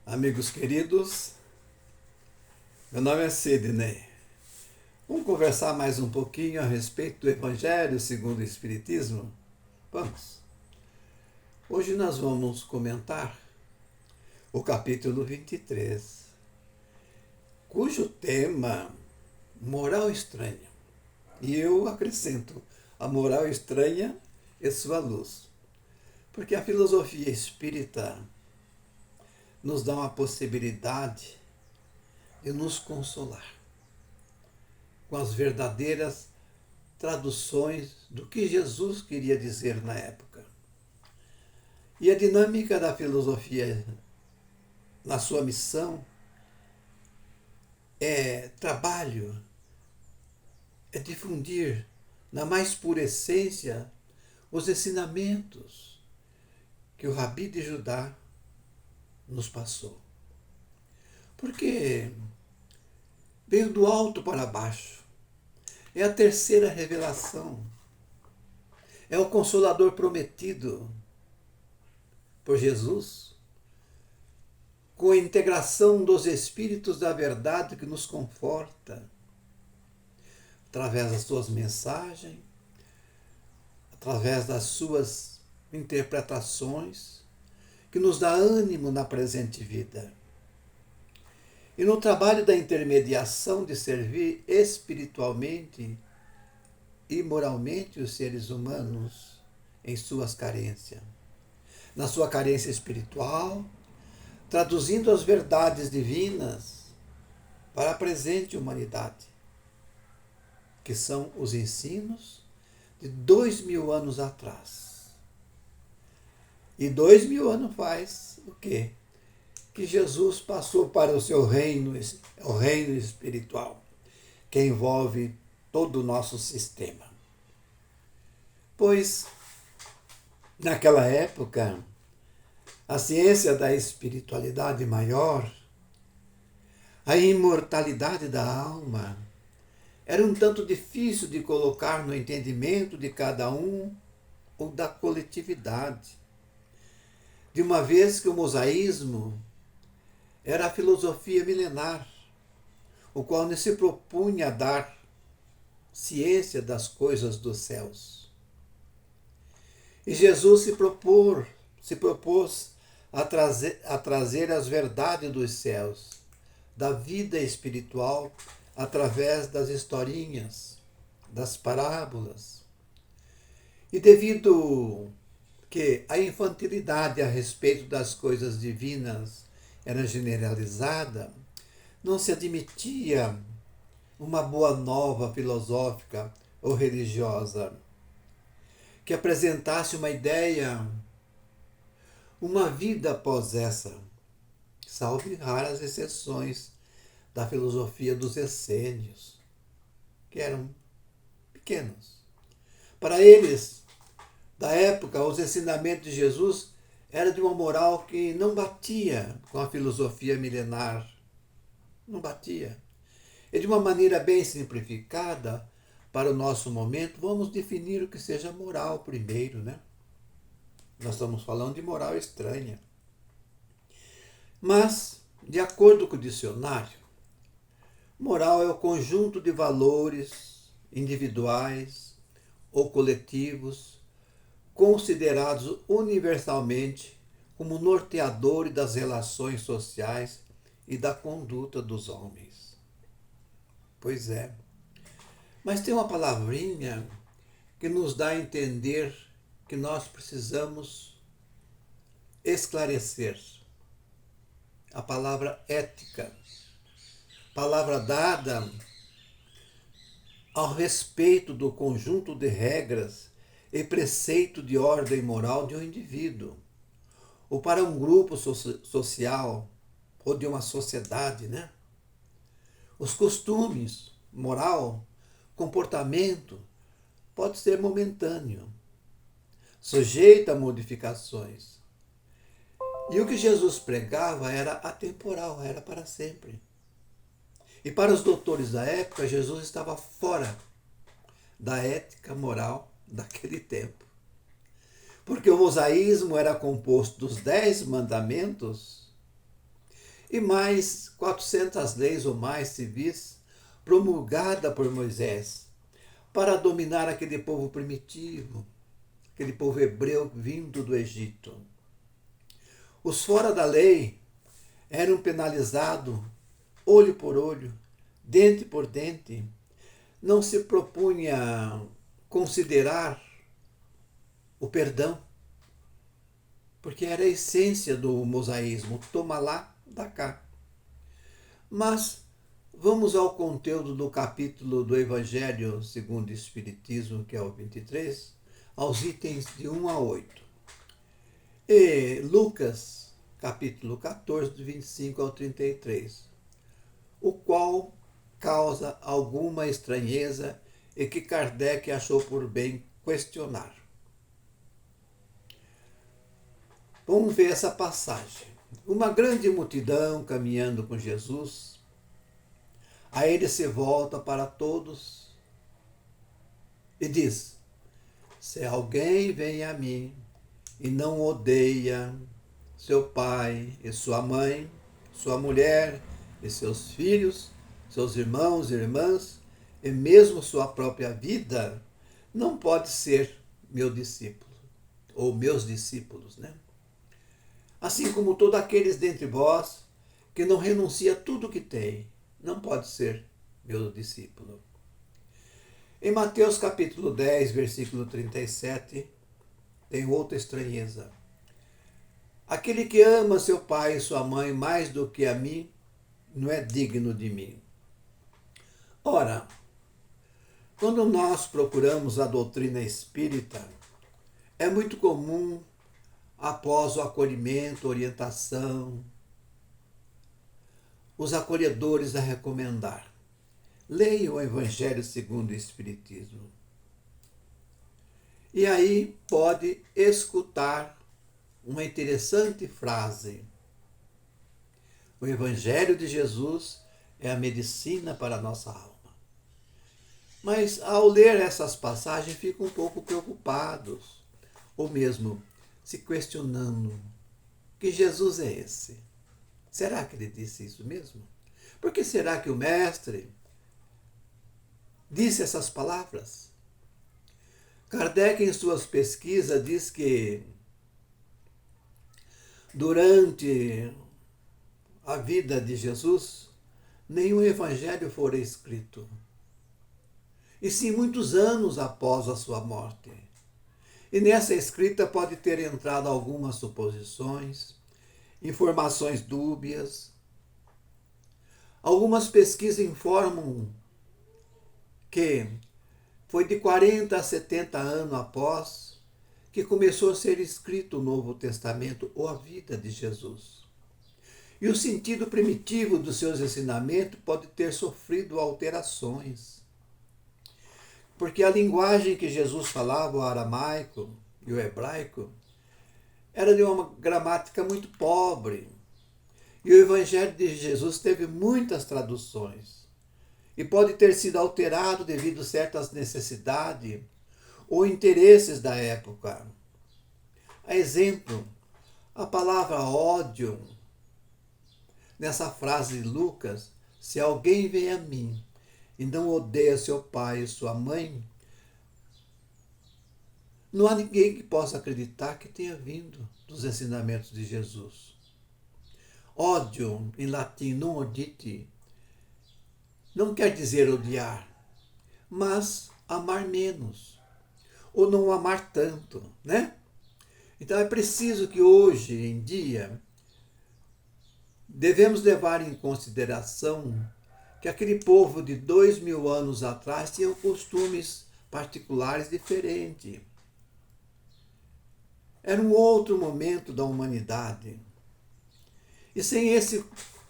Amigos queridos, meu nome é Sidney. Vamos conversar mais um pouquinho a respeito do Evangelho segundo o Espiritismo? Vamos. Hoje nós vamos comentar o capítulo 23, cujo tema, moral estranha. E eu acrescento, a moral estranha e sua luz. Porque a filosofia espírita nos dá uma possibilidade de nos consolar com as verdadeiras traduções do que Jesus queria dizer na época. E a dinâmica da filosofia na sua missão é trabalho, é difundir na mais pura essência os ensinamentos que o Rabi de Judá nos passou. Porque veio do alto para baixo. É a terceira revelação. É o Consolador prometido por Jesus, com a integração dos Espíritos da verdade que nos conforta, através das suas mensagens, através das suas interpretações, que nos dá ânimo na presente vida. E no trabalho da intermediação de servir espiritualmente e moralmente os seres humanos em suas carências. Na sua carência espiritual, traduzindo as verdades divinas para a presente humanidade, que são os ensinos de 2000 anos atrás. E 2000 anos faz o quê? Que Jesus passou para o seu reino, o reino espiritual, que envolve todo o nosso sistema. Pois, naquela época, a ciência da espiritualidade maior, a imortalidade da alma, era um tanto difícil de colocar no entendimento de cada um ou da coletividade, de uma vez que o mosaísmo era a filosofia milenar, o qual se propunha a dar ciência das coisas dos céus. E Jesus se propôs a trazer as verdades dos céus, da vida espiritual, através das historinhas, das parábolas. E devido que a infantilidade a respeito das coisas divinas era generalizada, não se admitia uma boa nova filosófica ou religiosa que apresentasse uma ideia, uma vida após essa, salvo raras exceções da filosofia dos essênios, que eram pequenos. Para eles, da época, os ensinamentos de Jesus eram de uma moral que não batia com a filosofia milenar. Não batia. E de uma maneira bem simplificada, para o nosso momento, vamos definir o que seja moral primeiro, né? Nós estamos falando de moral estranha. Mas, de acordo com o dicionário, moral é o conjunto de valores individuais ou coletivos considerados universalmente como norteadores das relações sociais e da conduta dos homens. Pois é. Mas tem uma palavrinha que nos dá a entender que nós precisamos esclarecer. A palavra ética. Palavra dada ao respeito do conjunto de regras e preceito de ordem moral de um indivíduo, ou para um grupo social, ou de uma sociedade, né? Os costumes, moral, comportamento, pode ser momentâneo, sujeito a modificações. E o que Jesus pregava era atemporal, era para sempre. E para os doutores da época, Jesus estava fora da ética moral daquele tempo. Porque o mosaísmo era composto dos 10 mandamentos e mais 400 leis ou mais civis promulgadas por Moisés para dominar aquele povo primitivo, aquele povo hebreu vindo do Egito. Os fora da lei eram penalizados olho por olho, dente por dente. Não se propunha considerar o perdão, porque era a essência do mosaísmo, toma lá, dá cá. Mas vamos ao conteúdo do capítulo do Evangelho segundo o Espiritismo, que é o 23, aos itens de 1 a 8. E Lucas, capítulo 14, de 25 ao 33, o qual causa alguma estranheza e que Kardec achou por bem questionar. Vamos ver essa passagem. Uma grande multidão caminhando com Jesus, a ele se volta para todos e diz: se alguém vem a mim e não odeia seu pai e sua mãe, sua mulher e seus filhos, seus irmãos e irmãs, e mesmo sua própria vida, não pode ser meu discípulo, ou meus discípulos, né? Assim como todos aqueles dentre vós que não renuncia a tudo o que tem, não pode ser meu discípulo. Em Mateus capítulo 10, versículo 37, tem outra estranheza. Aquele que ama seu pai e sua mãe mais do que a mim, não é digno de mim. Ora, quando nós procuramos a doutrina espírita, é muito comum, após o acolhimento, orientação, os acolhedores a recomendar: leia o Evangelho segundo o Espiritismo. E aí pode escutar uma interessante frase: o Evangelho de Jesus é a medicina para a nossa alma. Mas ao ler essas passagens ficam um pouco preocupados, ou mesmo se questionando: que Jesus é esse? Será que ele disse isso mesmo? Por que será que o mestre disse essas palavras? Kardec, em suas pesquisas, diz que durante a vida de Jesus, nenhum evangelho fora escrito, e sim muitos anos após a sua morte. E nessa escrita pode ter entrado algumas suposições, informações dúbias. Algumas pesquisas informam que foi de 40 a 70 anos após que começou a ser escrito o Novo Testamento ou a vida de Jesus. E o sentido primitivo dos seus ensinamentos pode ter sofrido alterações. Porque a linguagem que Jesus falava, o aramaico e o hebraico, era de uma gramática muito pobre. E o Evangelho de Jesus teve muitas traduções. E pode ter sido alterado devido a certas necessidades ou interesses da época. A exemplo, a palavra ódio, nessa frase de Lucas: se alguém vem a mim e não odeia seu pai e sua mãe, não há ninguém que possa acreditar que tenha vindo dos ensinamentos de Jesus. Ódio, em latim, non odite, não quer dizer odiar, mas amar menos, ou não amar tanto, né? Então é preciso que hoje em dia devemos levar em consideração que aquele povo de 2000 anos atrás tinha costumes particulares diferentes. Era um outro momento da humanidade. E sem esse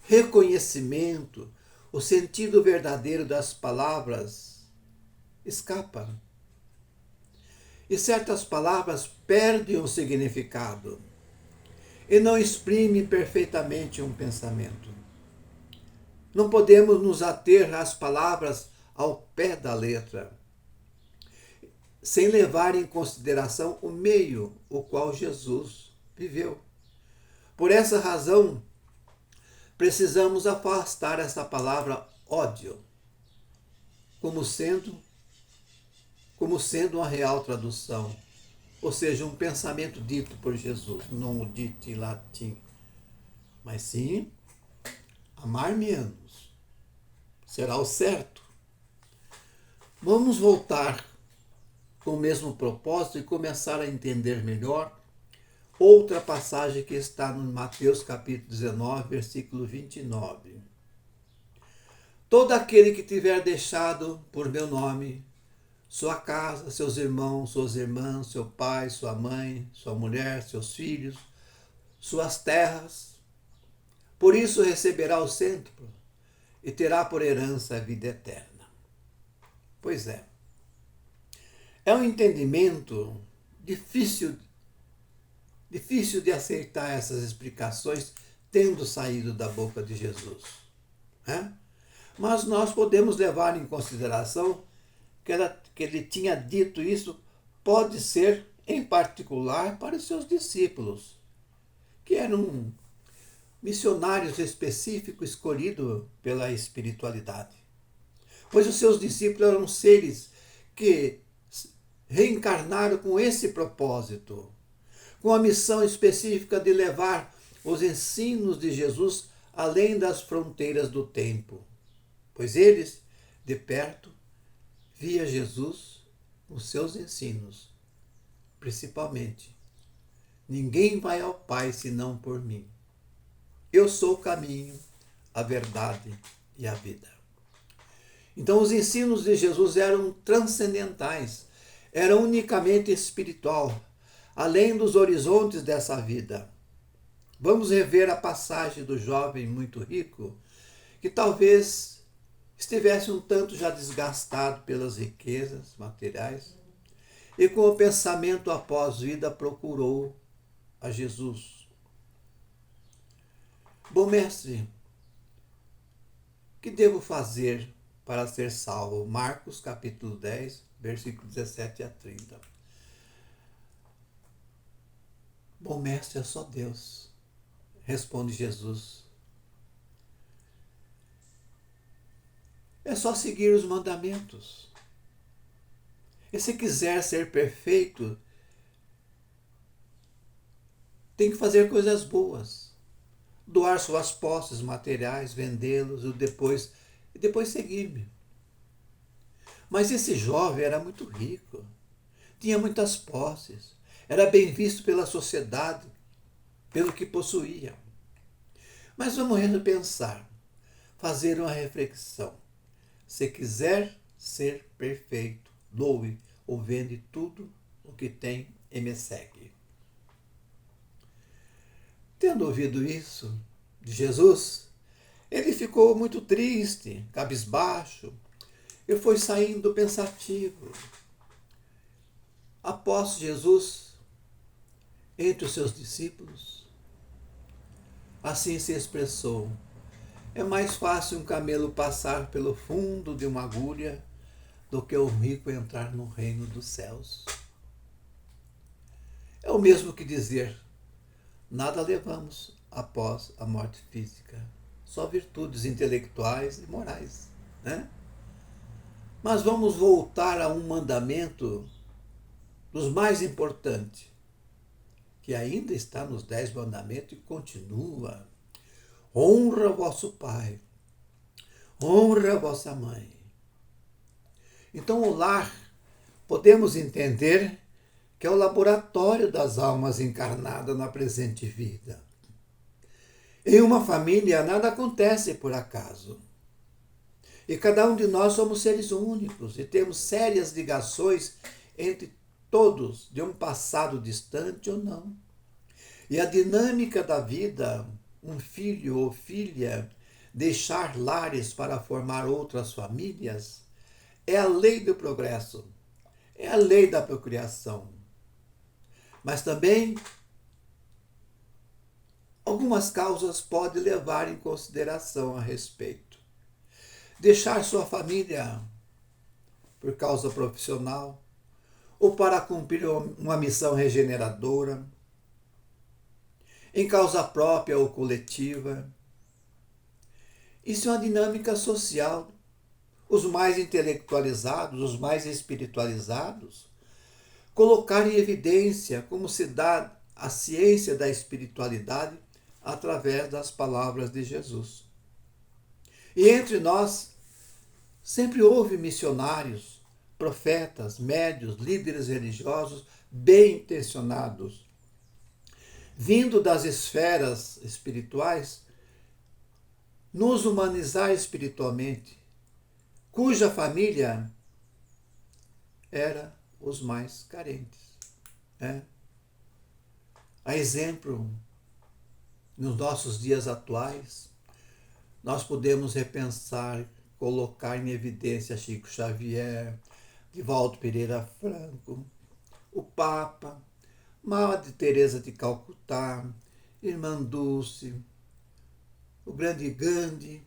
reconhecimento, o sentido verdadeiro das palavras escapa. E certas palavras perdem o significado e não exprimem perfeitamente um pensamento. Não podemos nos ater às palavras ao pé da letra, sem levar em consideração o meio o qual Jesus viveu. Por essa razão, precisamos afastar essa palavra ódio como sendo uma real tradução, ou seja, um pensamento dito por Jesus, não o dito em latim, mas sim amar menos será o certo. Vamos voltar com o mesmo propósito e começar a entender melhor outra passagem que está no Mateus capítulo 19, versículo 29. Todo aquele que tiver deixado por meu nome sua casa, seus irmãos, suas irmãs, seu pai, sua mãe, sua mulher, seus filhos, suas terras, por isso receberá o cêntuplo e terá por herança a vida eterna. Pois é um entendimento difícil de aceitar essas explicações tendo saído da boca de Jesus, né? Mas nós podemos levar em consideração que ele tinha dito isso, pode ser em particular para os seus discípulos, que eram missionários específicos escolhidos pela espiritualidade. Pois os seus discípulos eram seres que reencarnaram com esse propósito, com a missão específica de levar os ensinos de Jesus além das fronteiras do tempo. Pois eles, de perto, via Jesus nos seus ensinos, principalmente: ninguém vai ao Pai senão por mim. Eu sou o caminho, a verdade e a vida. Então os ensinos de Jesus eram transcendentais, eram unicamente espiritual, além dos horizontes dessa vida. Vamos rever a passagem do jovem muito rico, que talvez estivesse um tanto já desgastado pelas riquezas materiais e com o pensamento após vida procurou a Jesus. Bom mestre, que devo fazer para ser salvo? Marcos capítulo 10, versículo 17 a 30. Bom mestre, é só Deus, responde Jesus. É só seguir os mandamentos. E se quiser ser perfeito, tem que fazer coisas boas. Doar suas posses materiais, vendê-los e depois seguir-me. Mas esse jovem era muito rico, tinha muitas posses, era bem visto pela sociedade, pelo que possuía. Mas vamos repensar, fazer uma reflexão. Se quiser ser perfeito, doe ou vende tudo o que tem e me segue. Tendo ouvido isso de Jesus, ele ficou muito triste, cabisbaixo, e foi saindo pensativo. Após Jesus, entre os seus discípulos, assim se expressou: é mais fácil um camelo passar pelo fundo de uma agulha do que um rico entrar no reino dos céus. É o mesmo que dizer: nada levamos após a morte física, só virtudes intelectuais e morais, né? Mas vamos voltar a um mandamento dos mais importantes, que ainda está nos 10 mandamentos e continua: honra vosso pai, honra vossa mãe. Então o lar, podemos entender que é o laboratório das almas encarnadas na presente vida. Em uma família nada acontece por acaso. E cada um de nós somos seres únicos e temos sérias ligações entre todos, de um passado distante ou não. E a dinâmica da vida, um filho ou filha deixar lares para formar outras famílias, é a lei do progresso, é a lei da procriação. Mas também algumas causas podem levar em consideração a respeito. Deixar sua família por causa profissional ou para cumprir uma missão regeneradora, em causa própria ou coletiva, Isso é uma dinâmica social. Os mais intelectualizados, os mais espiritualizados, colocar em evidência como se dá a ciência da espiritualidade através das palavras de Jesus. E entre nós sempre houve missionários, profetas, médios, líderes religiosos bem intencionados, vindo das esferas espirituais, nos humanizar espiritualmente, cuja família era os mais carentes. Né? A exemplo, nos nossos dias atuais, nós podemos repensar, colocar em evidência Chico Xavier, Divaldo Pereira Franco, o Papa, Madre Teresa de Calcutá, Irmã Dulce, o grande Gandhi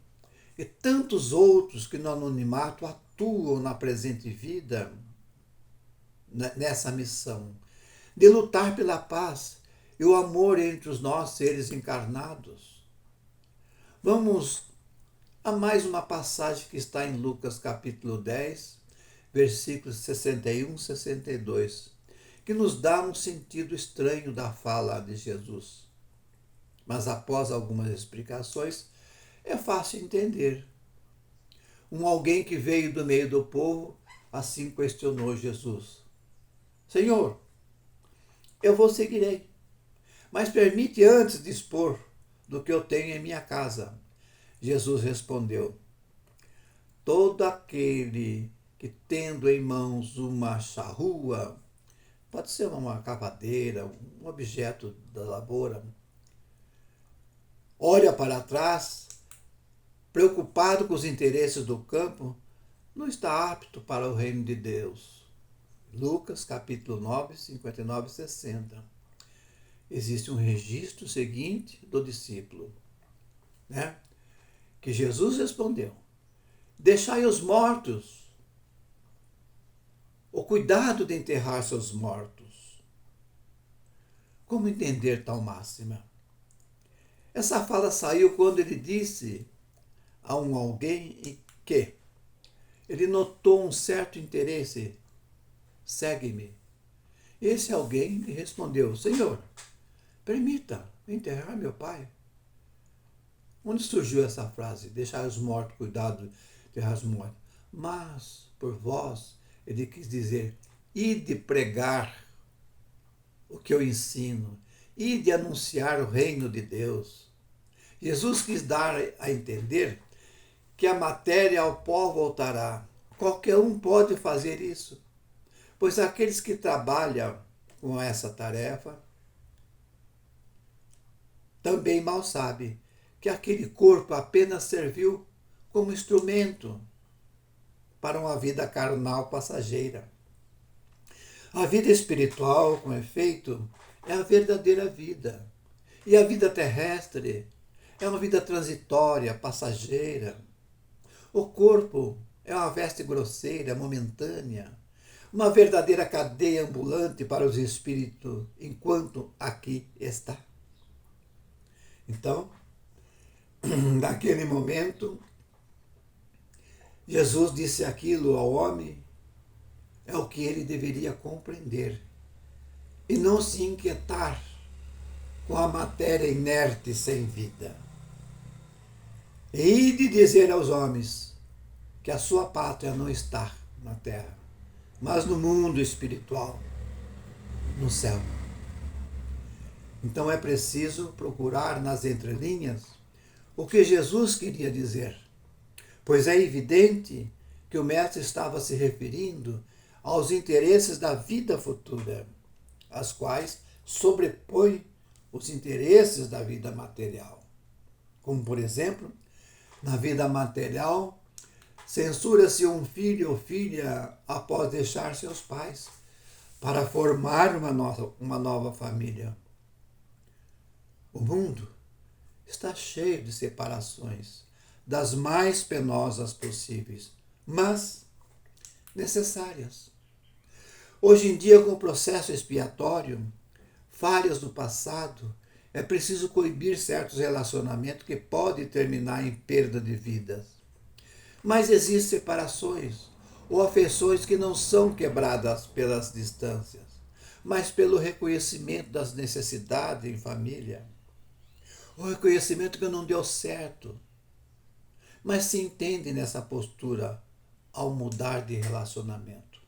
e tantos outros que no anonimato atuam na presente vida nessa missão de lutar pela paz e o amor entre os nós seres encarnados. Vamos a mais uma passagem que está em Lucas capítulo 10, versículos 61 e 62, que nos dá um sentido estranho da fala de Jesus. Mas após algumas explicações, é fácil entender. Alguém que veio do meio do povo assim questionou Jesus: Senhor, eu vos seguirei, mas permite antes dispor do que eu tenho em minha casa. Jesus respondeu: todo aquele que tendo em mãos uma charrua, pode ser uma cavadeira, um objeto da lavoura, olha para trás, preocupado com os interesses do campo, não está apto para o reino de Deus. Lucas capítulo 9, 59 e 60. Existe um registro seguinte do discípulo, né? Que Jesus respondeu: deixai os mortos, o cuidado de enterrar seus mortos. Como entender tal máxima? Essa fala saiu quando ele disse a alguém que ele notou um certo interesse: segue-me. Esse alguém lhe respondeu: Senhor, permita enterrar meu pai. Onde surgiu essa frase? Deixar os mortos, cuidado de enterrar os mortos. Mas, por vós, ele quis dizer: ide pregar o que eu ensino, ide anunciar o reino de Deus. Jesus quis dar a entender que a matéria ao pó voltará. Qualquer um pode fazer isso, pois aqueles que trabalham com essa tarefa também mal sabem que aquele corpo apenas serviu como instrumento para uma vida carnal passageira. A vida espiritual, com efeito, é a verdadeira vida. E a vida terrestre é uma vida transitória, passageira. O corpo é uma veste grosseira, momentânea, uma verdadeira cadeia ambulante para os espíritos, enquanto aqui está. Então, naquele momento, Jesus disse aquilo ao homem, é o que ele deveria compreender, e não se inquietar com a matéria inerte sem vida. E de dizer aos homens que a sua pátria não está na terra, mas no mundo espiritual, no céu. Então é preciso procurar nas entrelinhas o que Jesus queria dizer, pois é evidente que o Mestre estava se referindo aos interesses da vida futura, as quais sobrepõem os interesses da vida material. Como, por exemplo, na vida material, censura-se um filho ou filha após deixar seus pais para formar uma nova família. O mundo está cheio de separações, das mais penosas possíveis, mas necessárias. Hoje em dia, com o processo expiatório, falhas do passado É preciso coibir certos relacionamentos que podem terminar em perda de vidas. Mas existem separações ou afeições que não são quebradas pelas distâncias, mas pelo reconhecimento das necessidades em família. O reconhecimento que não deu certo, mas se entende nessa postura ao mudar de relacionamento.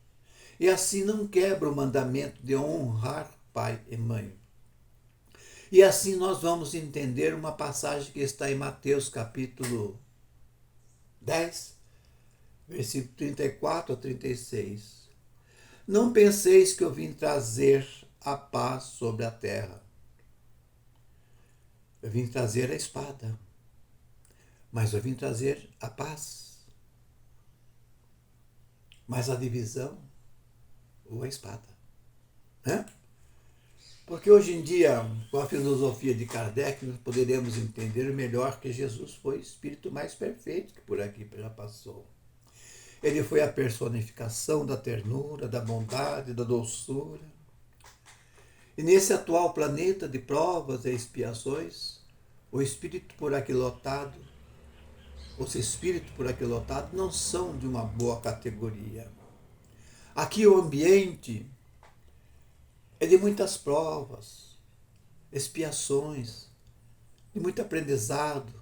E assim não quebra o mandamento de honrar pai e mãe. E assim nós vamos entender uma passagem que está em Mateus capítulo 10, versículo 34 a 36. Não penseis que eu vim trazer a paz sobre a terra. Eu vim trazer a espada, mas eu vim trazer a paz. Mas a divisão ou a espada. Né? Porque hoje em dia, com a filosofia de Kardec, nós poderemos entender melhor que Jesus foi o espírito mais perfeito que por aqui já passou. Ele foi a personificação da ternura, da bondade, da doçura. E nesse atual planeta de provas e expiações, o espírito por aqui lotado, os espíritos por aqui lotados não são de uma boa categoria. Aqui o ambiente é de muitas provas, expiações, de muito aprendizado,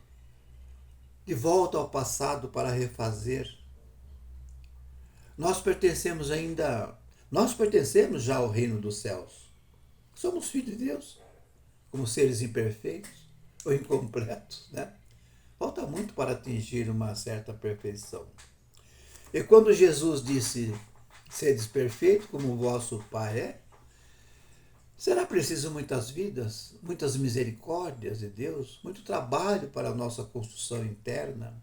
de volta ao passado para refazer. Nós pertencemos já ao reino dos céus. Somos filhos de Deus, como seres imperfeitos ou incompletos, né? Falta muito para atingir uma certa perfeição. E quando Jesus disse, sedes perfeitos como o vosso Pai é, será preciso muitas vidas, muitas misericórdias de Deus, muito trabalho para a nossa construção interna.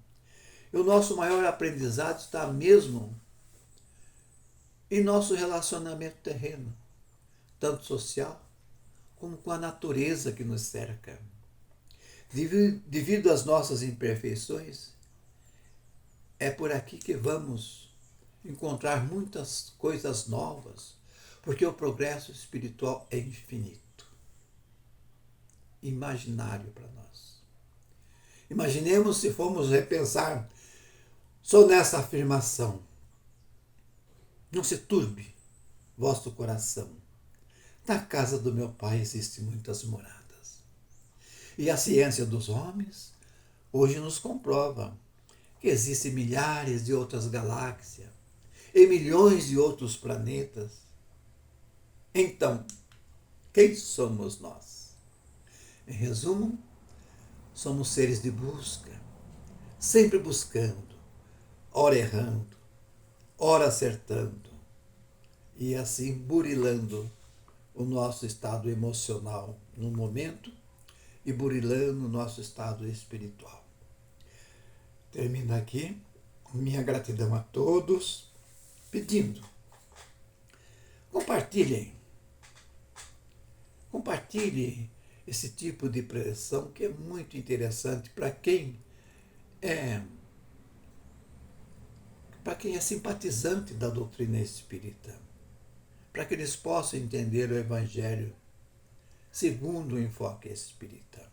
E o nosso maior aprendizado está mesmo em nosso relacionamento terreno, tanto social como com a natureza que nos cerca. Devido às nossas imperfeições, é por aqui que vamos encontrar muitas coisas novas, porque o progresso espiritual é infinito, imaginário para nós. Imaginemos se formos repensar só nessa afirmação. Não se turbe vosso coração. Na casa do meu Pai existem muitas moradas. E a ciência dos homens hoje nos comprova que existem milhares de outras galáxias e milhões de outros planetas. Então, quem somos nós? Em resumo, somos seres de busca, sempre buscando, ora errando, ora acertando, e assim burilando o nosso estado emocional no momento e burilando o nosso estado espiritual. Termino aqui minha gratidão a todos, pedindo, compartilhem esse tipo de pressão que é muito interessante para quem é simpatizante da doutrina espírita, para que eles possam entender o Evangelho segundo o enfoque espírita.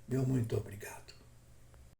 Meu muito obrigado.